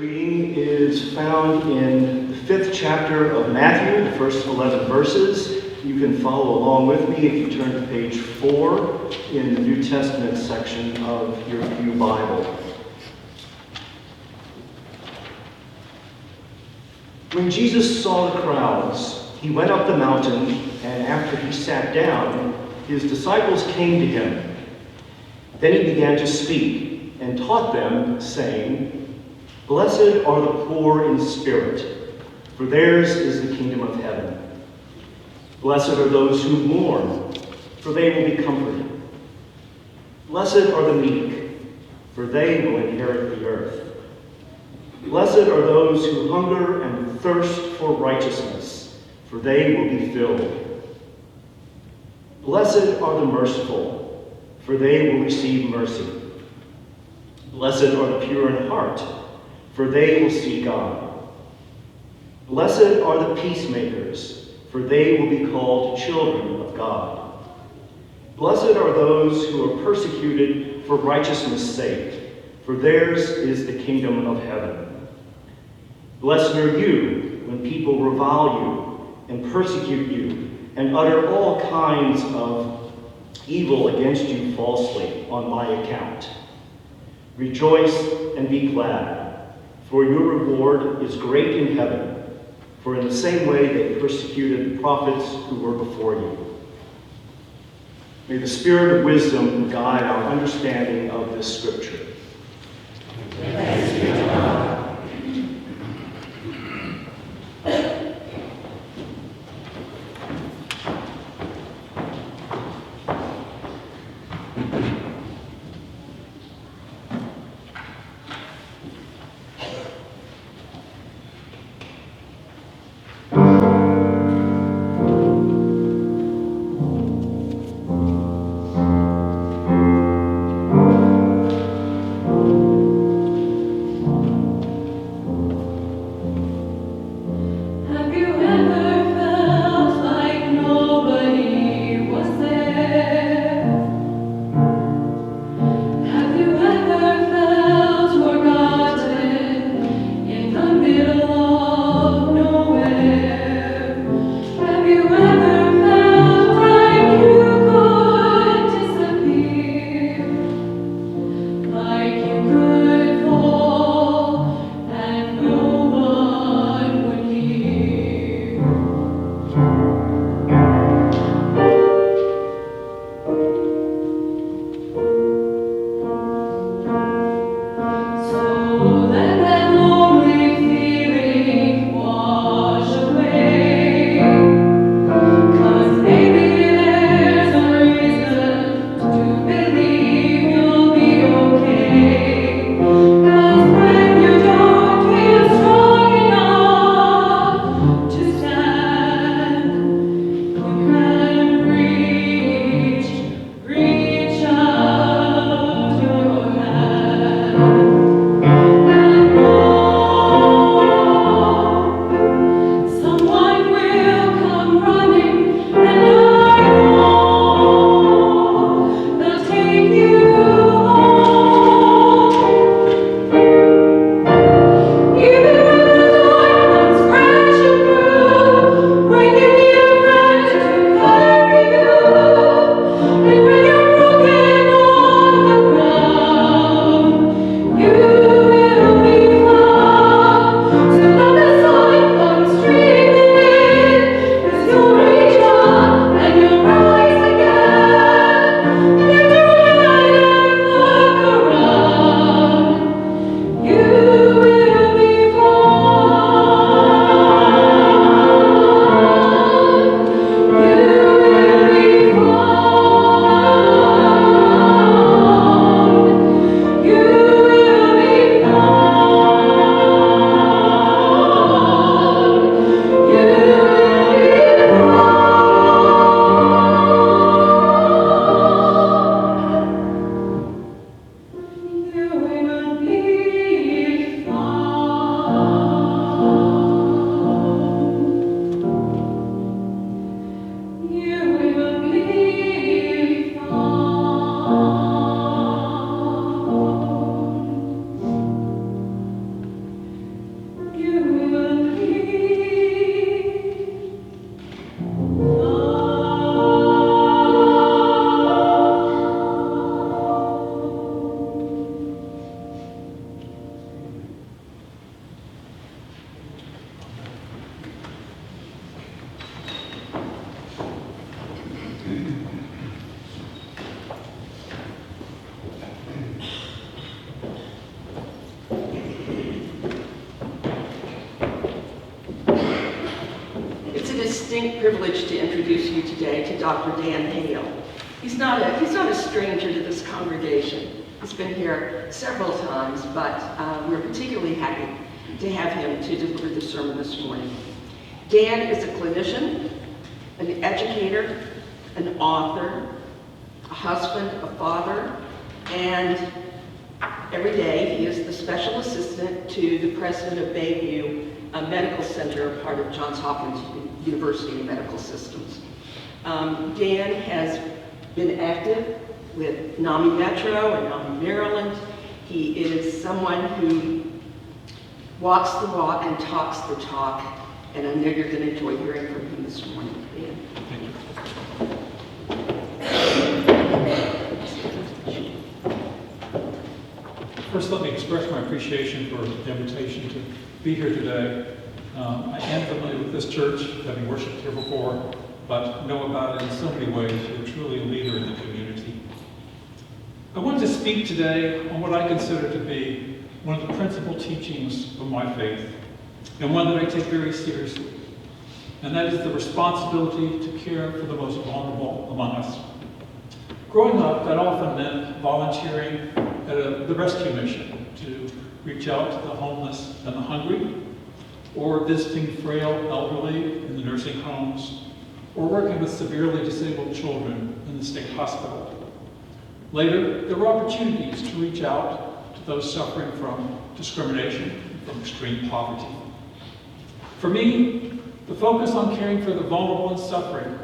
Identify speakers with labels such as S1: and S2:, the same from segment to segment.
S1: reading is found in the 5th chapter of Matthew, the first 11 verses. You can follow along with me if you turn to page 4 in the New Testament section of your Pew Bible. When Jesus saw the crowds, he went up the mountain, and after he sat down, his disciples came to him. Then he began to speak and taught them, saying, "Blessed are the poor in spirit, for theirs is the kingdom of heaven. Blessed are those who mourn, for they will be comforted. Blessed are the meek, for they will inherit the earth. Blessed are those who hunger and thirst for righteousness, for they will be filled. Blessed are the merciful, for they will receive mercy. Blessed are the pure in heart, for they will see God. Blessed are the peacemakers, for they will be called children of God. Blessed are those who are persecuted for righteousness' sake, for theirs is the kingdom of heaven. Blessed are you when people revile you and persecute you and utter all kinds of evil against you falsely on my account. Rejoice and be glad, for your reward is great in heaven, for in the same way they persecuted the prophets who were before you." May the Spirit of wisdom guide our understanding of this scripture.
S2: Thanks be to God.
S3: distinct privilege to introduce you today to Dr. Dan Hale. He's not a stranger to this congregation. He's been here several times, but we're particularly happy to have him to deliver the sermon this morning. Dan is a clinician, an educator, an author, a husband, a father, and every day he is the special assistant to the president of Bayview Medical Center, part of Johns Hopkins University Medical Systems. Dan has been active with NAMI Metro and NAMI Maryland. He is someone who walks the walk and talks the talk, and I know you're going to enjoy hearing from him this morning. Dan.
S4: Thank you. First, let me express my appreciation for the invitation to be here today. I am familiar with this church, having worshiped here before, but know about it in so many ways. You're truly a leader in the community. I want to speak today on what I consider to be one of the principal teachings of my faith, and one that I take very seriously, and that is the responsibility to care for the most vulnerable among us. Growing up, that often meant volunteering at the rescue mission to reach out to the homeless and the hungry, or visiting frail elderly in the nursing homes, or working with severely disabled children in the state hospital. Later, there were opportunities to reach out to those suffering from discrimination and from extreme poverty. For me, the focus on caring for the vulnerable and suffering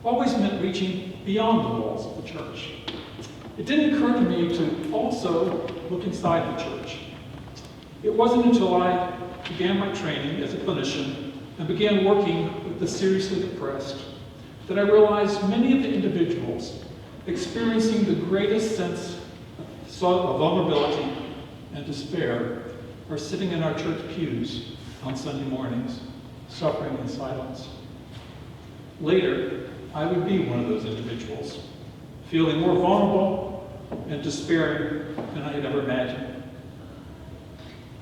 S4: always meant reaching beyond the walls of the church. It didn't occur to me to also look inside the church. It wasn't until I began my training as a clinician and began working with the seriously depressed that I realized many of the individuals experiencing the greatest sense of vulnerability and despair are sitting in our church pews on Sunday mornings, suffering in silence. Later, I would be one of those individuals, feeling more vulnerable and despairing than I had ever imagined.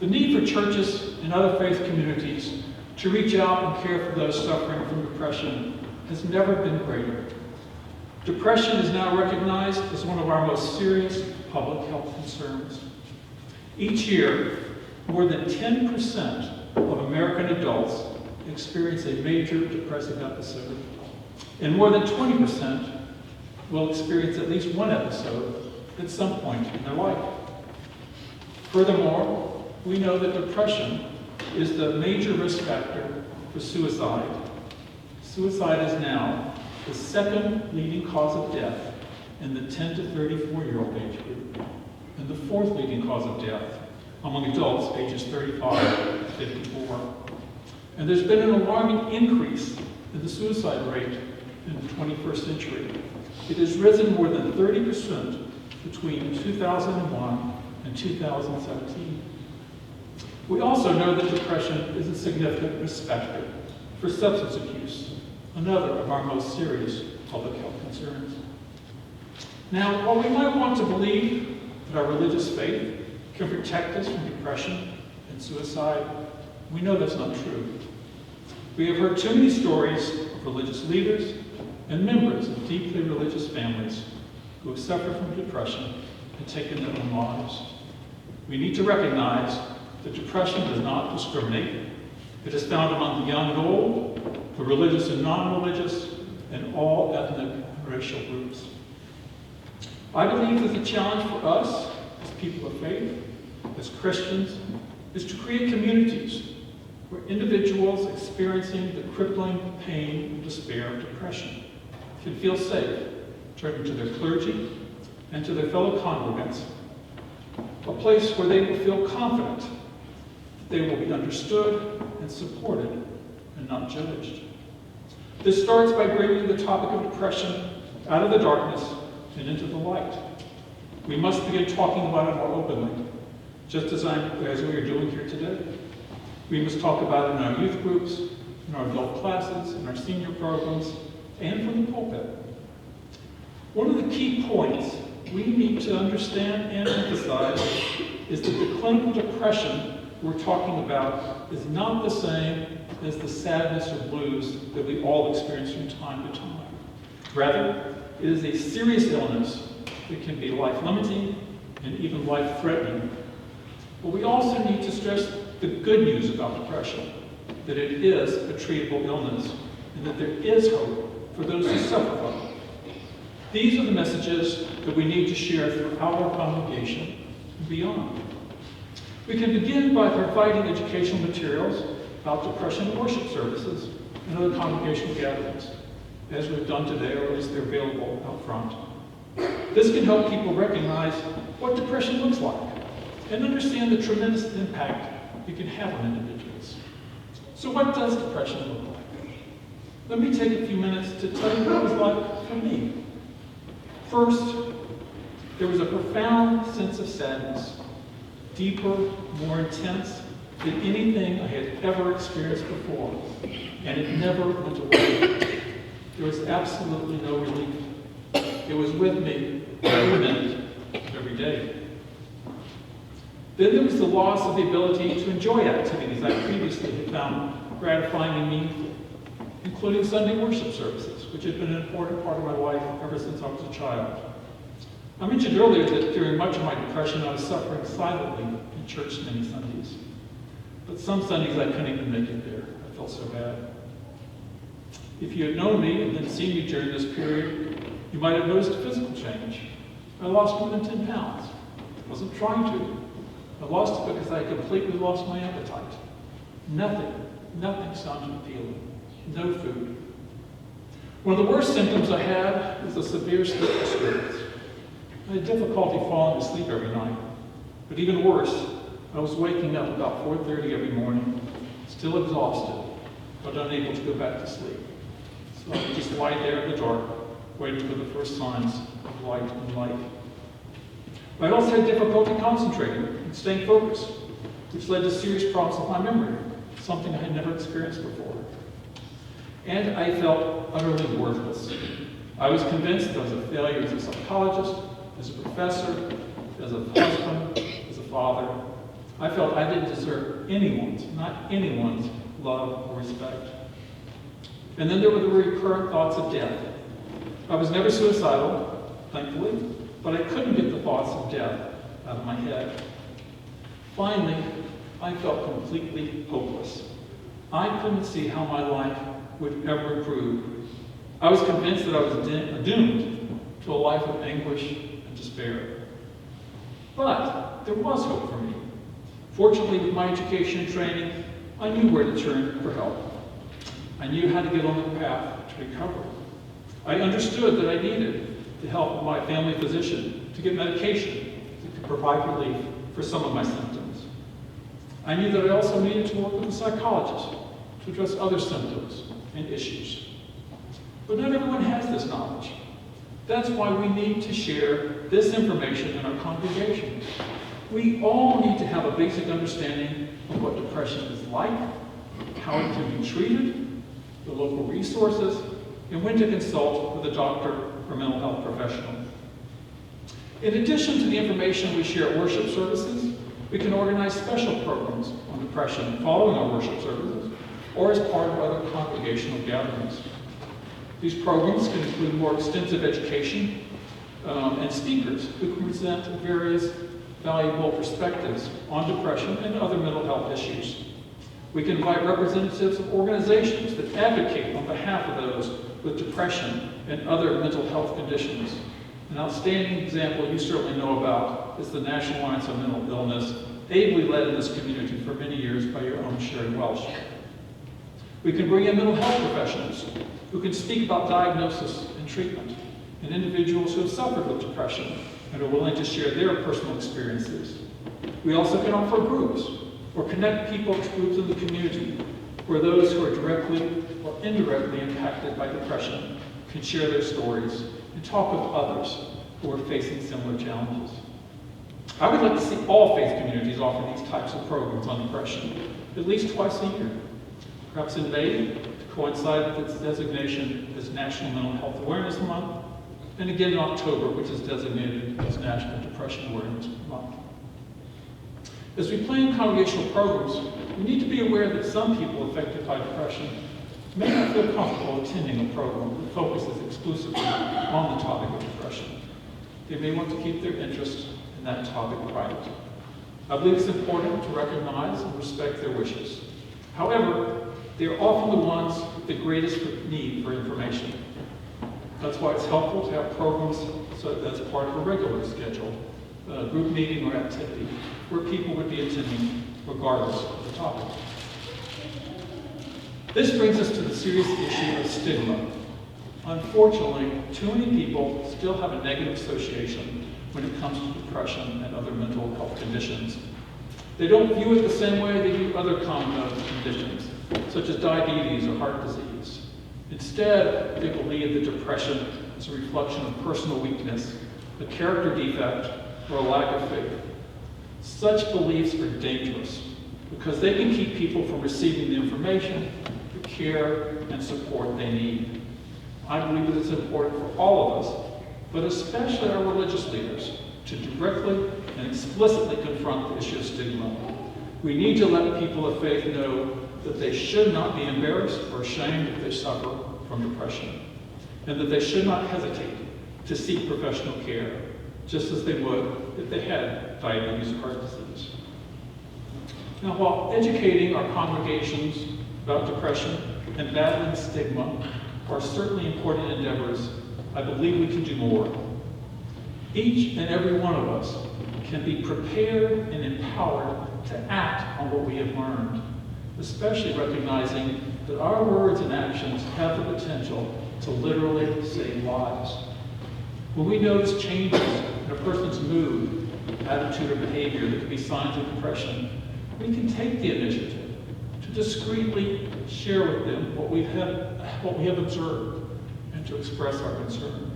S4: The need for churches and other faith communities to reach out and care for those suffering from depression has never been greater. Depression is now recognized as one of our most serious public health concerns. Each year, more than 10% of American adults experience a major depressive episode, and more than 20% will experience at least one episode at some point in their life. Furthermore, we know that depression is the major risk factor for suicide. Suicide is now the second leading cause of death in the 10 to 34-year-old age group, and the fourth leading cause of death among adults ages 35 to 54. And there's been an alarming increase in the suicide rate in the 21st century. It has risen more than 30% between 2001 and 2017. We also know that depression is a significant risk factor for substance abuse, another of our most serious public health concerns. Now, while we might want to believe that our religious faith can protect us from depression and suicide, we know that's not true. We have heard too many stories of religious leaders and members of deeply religious families who have suffered from depression and taken their own lives. We need to recognize that depression does not discriminate. It is found among the young and old, the religious and non-religious, and all ethnic and racial groups. I believe that the challenge for us as people of faith, as Christians, is to create communities where individuals experiencing the crippling pain and despair of depression can feel safe turning to their clergy and to their fellow congregants, a place where they will feel confident that they will be understood and supported and not judged. This starts by bringing the topic of depression out of the darkness and into the light. We must begin talking about it more openly, just as we are doing here today. We must talk about it in our youth groups, in our adult classes, in our senior programs, and from the pulpit. One of the key points we need to understand and emphasize is that the clinical depression we're talking about is not the same as the sadness or blues that we all experience from time to time. Rather, it is a serious illness that can be life-limiting and even life-threatening. But we also need to stress the good news about depression, that it is a treatable illness, and that there is hope for those who suffer from it. These are the messages that we need to share throughout our congregation and beyond. We can begin by providing educational materials about depression in worship services and other congregational gatherings, as we've done today, or at least they're available out front. This can help people recognize what depression looks like and understand the tremendous impact it can have on individuals. So what does depression look like? Let me take a few minutes to tell you what it was like for me. First, there was a profound sense of sadness, deeper, more intense than anything I had ever experienced before, and it never went away. There was absolutely no relief. It was with me every minute, every day. Then there was the loss of the ability to enjoy activities I previously had found gratifying and meaningful, including Sunday worship services, which had been an important part of my life ever since I was a child. I mentioned earlier that during much of my depression I was suffering silently in church many Sundays. But some Sundays I couldn't even make it there. I felt so bad. If you had known me and then seen me during this period, you might have noticed a physical change. I lost more than 10 pounds. I wasn't trying to. I lost it because I completely lost my appetite. Nothing sounded appealing. No food. One of the worst symptoms I had was a severe sleep disturbance. I had difficulty falling asleep every night. But even worse, I was waking up about 4:30 every morning, still exhausted, but unable to go back to sleep. So I would just lie there in the dark, waiting for the first signs of light in life. I also had difficulty concentrating and staying focused, which led to serious problems with my memory, something I had never experienced before. And I felt utterly worthless. I was convinced that I was a failure as a psychologist, as a professor, as a husband, as a father. I felt I didn't deserve not anyone's love or respect. And then there were the recurrent thoughts of death. I was never suicidal, thankfully, but I couldn't get the thoughts of death out of my head. Finally, I felt completely hopeless. I couldn't see how my life would ever improve. I was convinced that I was doomed to a life of anguish and despair. But there was hope for me. Fortunately, with my education and training, I knew where to turn for help. I knew how to get on the path to recovery. I understood that I needed the help of my family physician to get medication that could provide relief for some of my symptoms. I knew that I also needed to work with a psychologist to address other symptoms and issues. But not everyone has this knowledge. That's why we need to share this information in our congregation. We all need to have a basic understanding of what depression is like, how it can be treated, the local resources, and when to consult with a doctor or mental health professional. In addition to the information we share at worship services, we can organize special programs on depression following our worship services or as part of other congregational gatherings. These programs can include more extensive education and speakers who can present various valuable perspectives on depression and other mental health issues. We can invite representatives of organizations that advocate on behalf of those with depression and other mental health conditions. An outstanding example you certainly know about is the National Alliance on Mental Illness, ably led in this community for many years by your own Sherry Welsh. We can bring in mental health professionals who can speak about diagnosis and treatment, and individuals who have suffered with depression and are willing to share their personal experiences. We also can offer groups or connect people to groups in the community where those who are directly or indirectly impacted by depression can share their stories and talk with others who are facing similar challenges. I would like to see all faith communities offer these types of programs on depression at least twice a year, perhaps in May to coincide with its designation as National Mental Health Awareness Month, and again in October, which is designated as National Depression Awareness Month. As we plan congregational programs, we need to be aware that some people affected by depression may not feel comfortable attending a program that focuses exclusively on the topic of depression. They may want to keep their interest in that topic private. I believe it's important to recognize and respect their wishes. However, they are often the ones with the greatest need for information. That's why it's helpful to have programs that's part of a regular schedule, a group meeting or activity, where people would be attending regardless of the topic. This brings us to the serious issue of stigma. Unfortunately, too many people still have a negative association when it comes to depression and other mental health conditions. They don't view it the same way they do other common medical conditions, such as diabetes or heart disease. Instead, they believe that depression is a reflection of personal weakness, a character defect, or a lack of faith. Such beliefs are dangerous because they can keep people from receiving the information, the care, and support they need. I believe that it's important for all of us, but especially our religious leaders, to directly and explicitly confront the issue of stigma. We need to let people of faith know that they should not be embarrassed or ashamed if they suffer from depression, and that they should not hesitate to seek professional care, just as they would if they had diabetes or heart disease. Now, while educating our congregations about depression and battling stigma are certainly important endeavors, I believe we can do more. Each and every one of us can be prepared and empowered to act on what we have learned, especially recognizing that our words and actions have the potential to literally save lives. When we notice changes in a person's mood, attitude, or behavior that could be signs of depression, we can take the initiative to discreetly share with them what we have observed and to express our concern.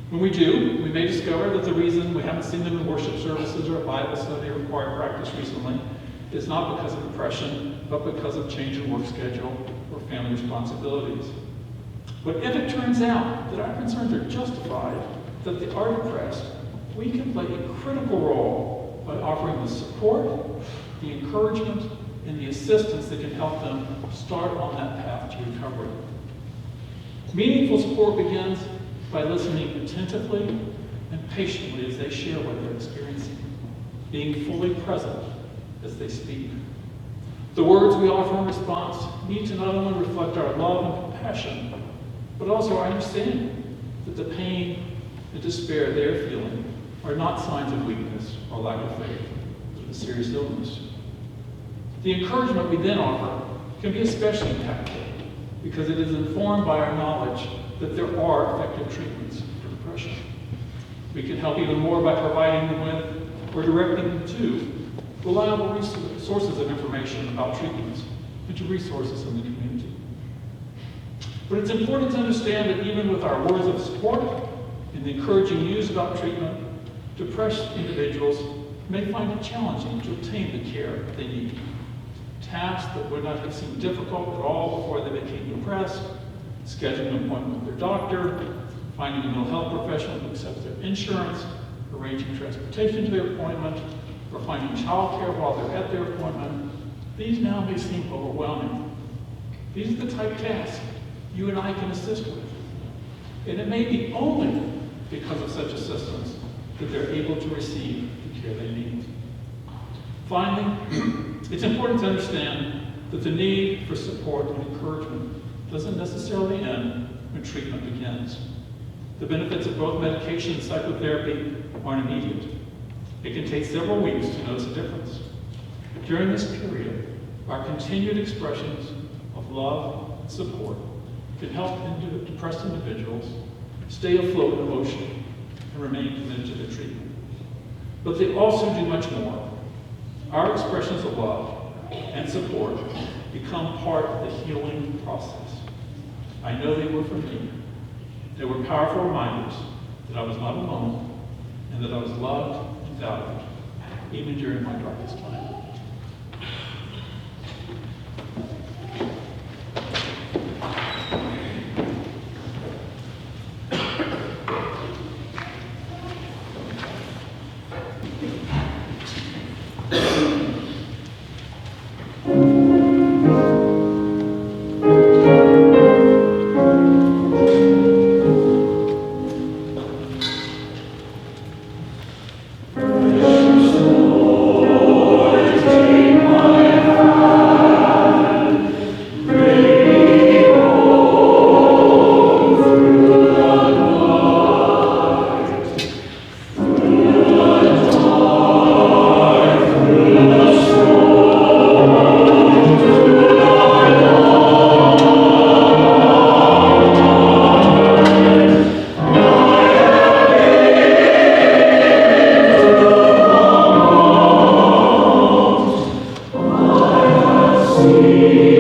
S4: When we do, we may discover that the reason we haven't seen them in worship services or a Bible study or choir practice recently is not because of depression, but because of change in work schedule or family responsibilities. But if it turns out that our concerns are justified, that they are depressed, we can play a critical role by offering the support, the encouragement, and the assistance that can help them start on that path to recovery. Meaningful support begins by listening attentively and patiently as they share what they're experiencing, being fully present as they speak. The words we offer in response need to not only reflect our love and compassion, but also our understanding that the pain and despair they're feeling are not signs of weakness or lack of faith, but a serious illness. The encouragement we then offer can be especially impactful because it is informed by our knowledge that there are effective treatments for depression. We can help even more by providing them with or directing them to reliable sources of information about treatments and to resources in the community. But it's important to understand that even with our words of support and the encouraging news about treatment, depressed individuals may find it challenging to obtain the care they need. Tasks that would not have seemed difficult at all before they became depressed, scheduling an appointment with their doctor, finding a mental health professional who accepts their insurance, arranging transportation to their appointment, or finding childcare while they're at their appointment, these now may seem overwhelming. These are the type of tasks you and I can assist with. And it may be only because of such assistance that they're able to receive the care they need. Finally, it's important to understand that the need for support and encouragement doesn't necessarily end when treatment begins. The benefits of both medication and psychotherapy aren't immediate. It can take several weeks to notice a difference. During this period, our continued expressions of love and support can help depressed individuals stay afloat emotionally and remain committed to their treatment. But they also do much more. Our expressions of love and support become part of the healing process. I know they were for me. They were powerful reminders that I was not alone and that I was loved and valued, even during my darkest time.
S1: me.